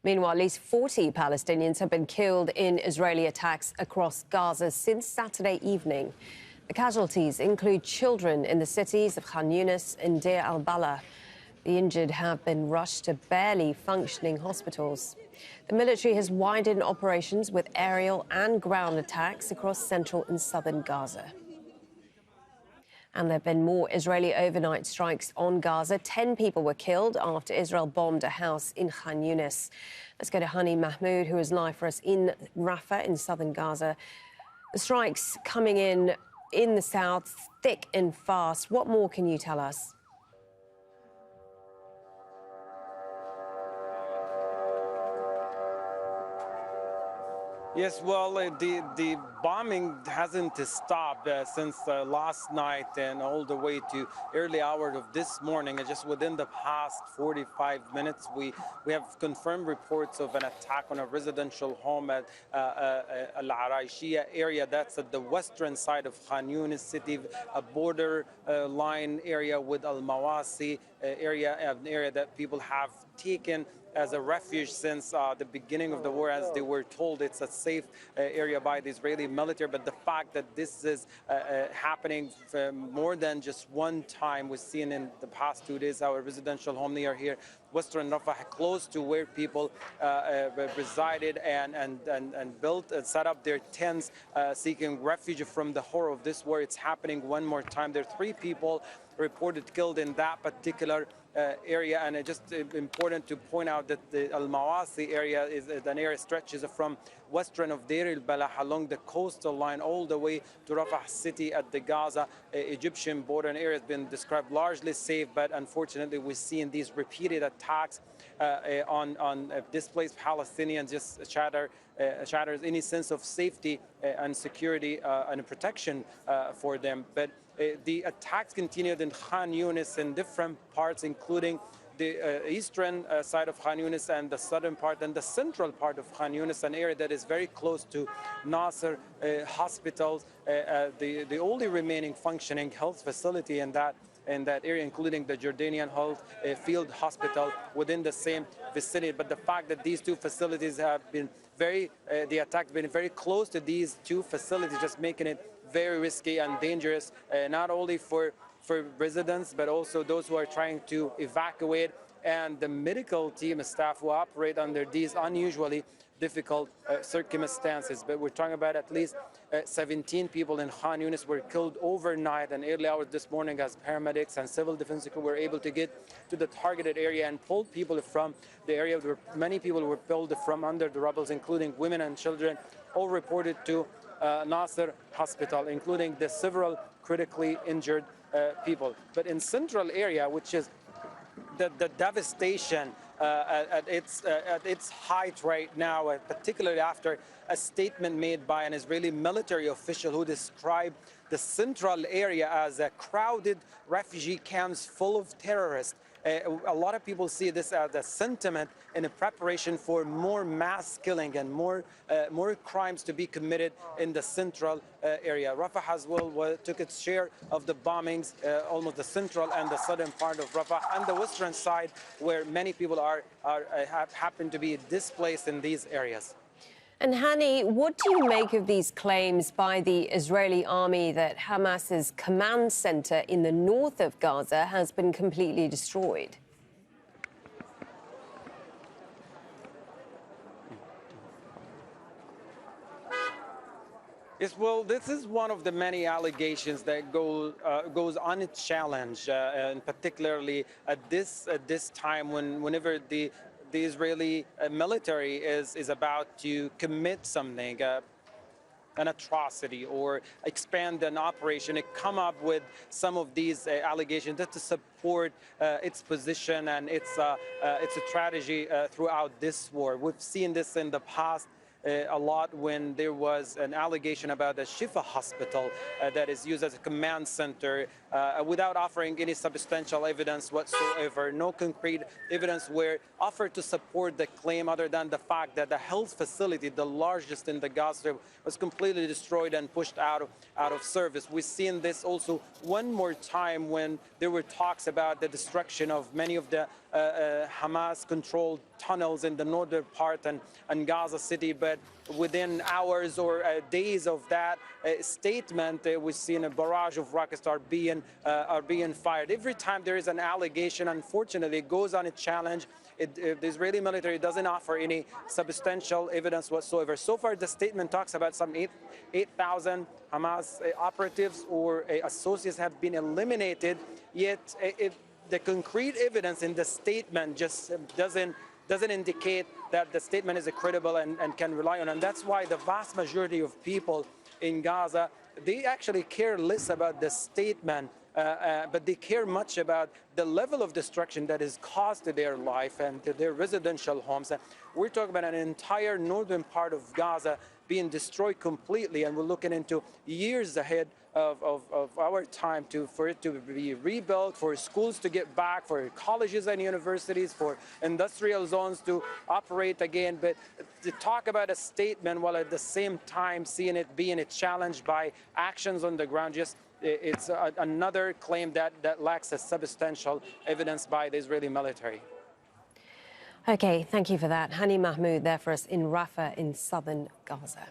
Meanwhile, at least 40 Palestinians have been killed in Israeli attacks across Gaza since Saturday evening. The casualties include children in the cities of Khan Younis and Deir-al-Balah. The injured have been rushed to barely functioning hospitals. The military has widened operations with aerial and ground attacks across central and southern Gaza. And there have been more Israeli overnight strikes on Gaza. 10 people were killed after Israel bombed a house in Khan Younis. Let's go to Hani Mahmoud, who is live for us in Rafah in southern Gaza. The strikes coming in the south, thick and fast. What more can you tell us? Yes, well, the bombing hasn't stopped since last night and all the way to early hours of this morning. And just within the past 45 minutes, we have confirmed reports of an attack on a residential home at Al-Araishiyah area. That's at the western side of Khan Younis city, a border line area with Al-Mawasi area, an area that people have taken as a refuge since the beginning of the war, as they were told it's a safe area by the Israeli military. But the fact that this is happening more than just one time, we've seen in the past 2 days our residential home near here, western Rafah, close to where people resided and built and set up their tents, seeking refuge from the horror of this war. It's happening one more time. There are 3 people reported killed in that particular area, and it's just important to point out that the Al-Mawasi area is an area stretches from western of Deir-al-Balah along the coastal line all the way to Rafah city at the Gaza Egyptian border. An area has been described largely safe, but unfortunately we've seen these repeated attacks on displaced Palestinians just shatters any sense of safety and security and protection for them. But the attacks continued in Khan Younis in different parts, including the eastern side of Khan Younis and the southern part and the central part of Khan Younis, an area that is very close to Nasser hospitals, the only remaining functioning health facility in that area, including the Jordanian Health Field Hospital within the same vicinity. But the fact that these 2 facilities have been the attack been very close to these 2 facilities, just making it very risky and dangerous, not only for residents, but also those who are trying to evacuate and the medical team staff who operate under these unusually difficult circumstances. But we're talking about at least 17 people in Khan Younis were killed overnight and early hours this morning as paramedics and civil defense crew were able to get to the targeted area and pulled people from the area. Where many people were pulled from under the rubble, including women and children, all reported to Nasser Hospital, including the several critically injured people. But in central area, which is the devastation at its height right now, particularly after a statement made by an Israeli military official who described the central area as a crowded refugee camps full of terrorists. A lot of people see this as a sentiment in a preparation for more mass killing and more crimes to be committed in the central area. Rafah as well took its share of the bombings, almost the central and the southern part of Rafah, and the western side, where many people happen to be displaced in these areas. And Hani, what do you make of these claims by the Israeli army that Hamas's command center in the north of Gaza has been completely destroyed? Yes, well, this is one of the many allegations that goes unchallenged, and particularly at this time whenever the Israeli military is about to commit something, an atrocity or expand an operation, it come up with some of these allegations just to support its position and its strategy throughout this war. We've seen this in the past a lot when there was an allegation about a Shifa hospital that is used as a command center without offering any substantial evidence whatsoever. No concrete evidence were offered to support the claim other than the fact that the health facility, the largest in the Gaza Strip, was completely destroyed and pushed out of service. We've seen this also one more time when there were talks about the destruction of many of the Hamas-controlled tunnels in the northern part and Gaza City, but within hours or days of that statement, we've seen a barrage of rockets are being fired. Every time there is an allegation, unfortunately, it goes on a challenge. The Israeli military doesn't offer any substantial evidence whatsoever. So far, the statement talks about some 8,000 Hamas operatives or associates have been eliminated, yet the concrete evidence in the statement just doesn't indicate that the statement is credible and can rely on. And that's why the vast majority of people in Gaza, they actually care less about the statement, but they care much about the level of destruction that is caused to their life and to their residential homes. And we're talking about an entire northern part of Gaza being destroyed completely, and we're looking into years ahead of our time for it to be rebuilt, for schools to get back, for colleges and universities, for industrial zones to operate again. But to talk about a statement while at the same time seeing it being challenged by actions on the ground, it's another claim that lacks a substantial evidence by the Israeli military. OK, thank you for that. Hani Mahmoud there for us in Rafah in southern Gaza.